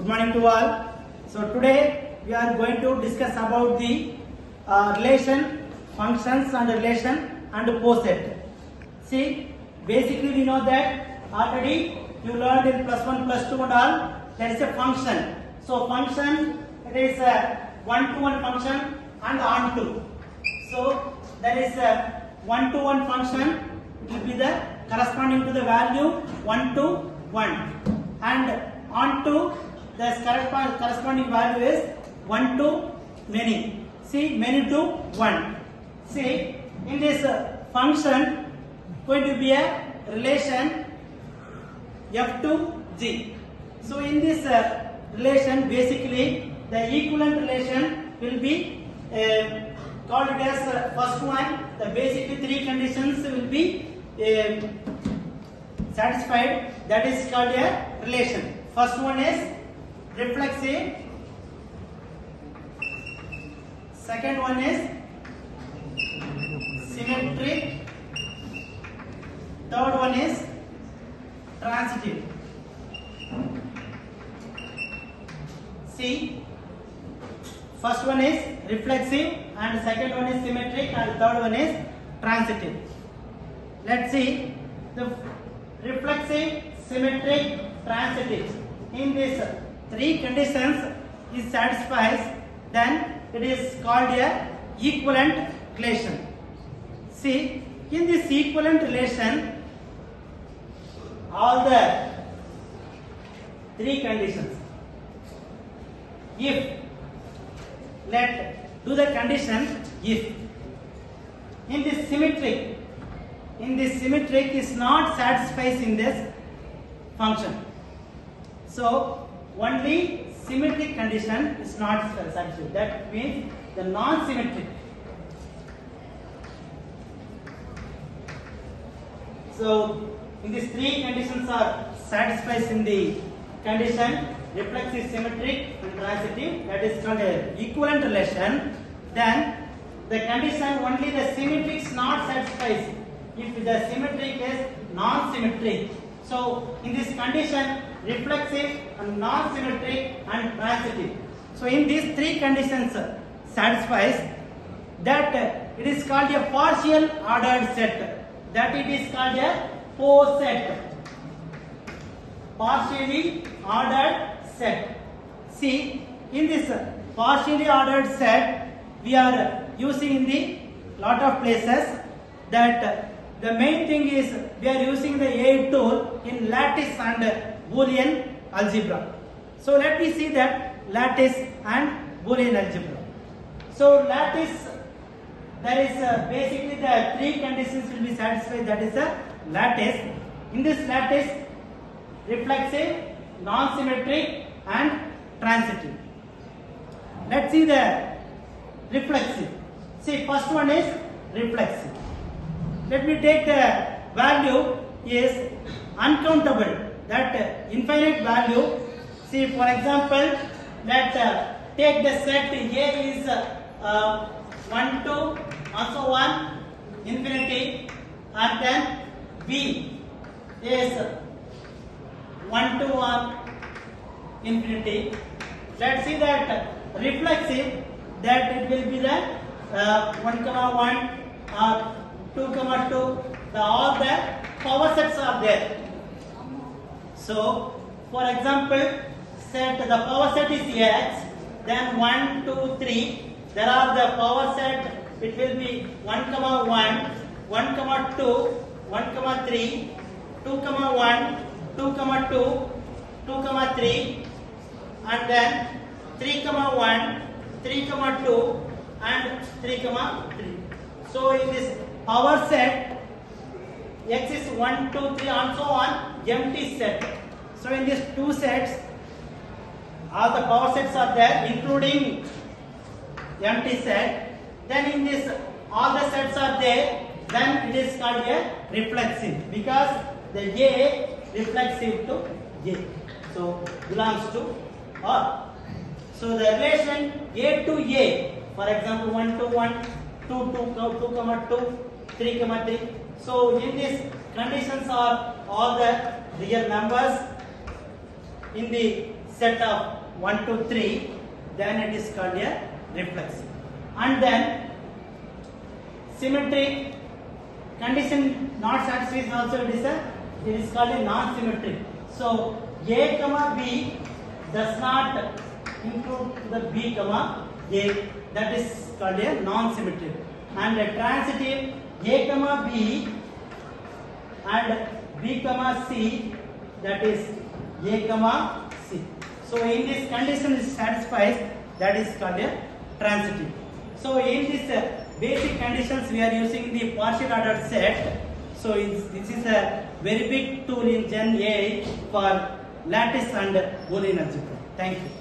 morning to all. So today we are going to discuss about the relation, functions and relation and poset. See, basically we know that already you learned in plus 1, plus 2 and all, there is a function. So function, it is a one-to-one function and onto. So there is a one-to-one function, it will be the corresponding to the value 1 to 1, and onto the corresponding value is 1 to many. See, many to 1. See, in this function going to be a relation f to g. So in this relation, basically the equivalent relation will be called it as first one. The basically three conditions will be satisfied. That is called a relation. First one is reflexive. Second one is symmetric. Third one is transitive. See, first one is reflexive and second one is symmetric and third one is transitive. Let's see the reflexive, symmetric, transitive. In these three conditions is satisfies, then it is called a equivalent relation. See, in this equivalent relation, all the three conditions. If, let do the condition if. In this symmetric is not satisfies in this function. So only symmetric condition is not satisfied. That means the non-symmetric. So in these three conditions are satisfies in the condition reflexive, symmetric and transitive, that is called a equivalent relation. Then the condition only the symmetric is not satisfies if the symmetric is non-symmetric. So in this condition reflexive and non-symmetric and transitive. So in these three conditions satisfies, that it is called a partial ordered set. That it is called a poset. Partially ordered set. See, in this partially ordered set, we are using in the lot of places. That the main thing is we are using the AI tool in lattice and Boolean algebra. So let me see that lattice and Boolean algebra. So lattice, there is basically the three conditions will be satisfied. That is a lattice. In this lattice, reflexive, non-symmetric and transitive. Let's see the reflexive. See, first one is reflexive. Let me take the value is uncountable, that infinite value. See, for example, let take the set A is 1 to also 1 infinity, and then B is 1 to 1 infinity. Let's see that reflexive, that it will be the 1, 1 or 2, 2. All the power sets are there. So, for example, set the power set is X, then 1, 2, 3. There are the power set. It will be 1, 1, 1, 2, 1, 3, 2, 1, 2, 2, 2, 3, and then 3, 1, 3, 2, and 3, 3. So in this power set, X is 1, 2, 3, and so on, empty set. So in these two sets, all the power sets are there, including empty set. Then in this, all the sets are there. Then it is called a reflexive, because the A reflexive to J. So belongs to R. So the relation A to A, for example, 1 to 1, 2 to 2, 3, 3. So in these conditions are all the real numbers. In the set of 1 to 3, then it is called a reflexive. And then symmetric condition not satisfied also it is called a non-symmetric. So A comma B does not include the B comma A, that is called a non-symmetric. And a transitive A comma B and B comma C, that is A comma C. So in this condition is satisfied, that is called a transitive. So in this basic conditions we are using the partial ordered set. So this is a very big tool in Gen AI for lattice and Boolean algebra. Thank you.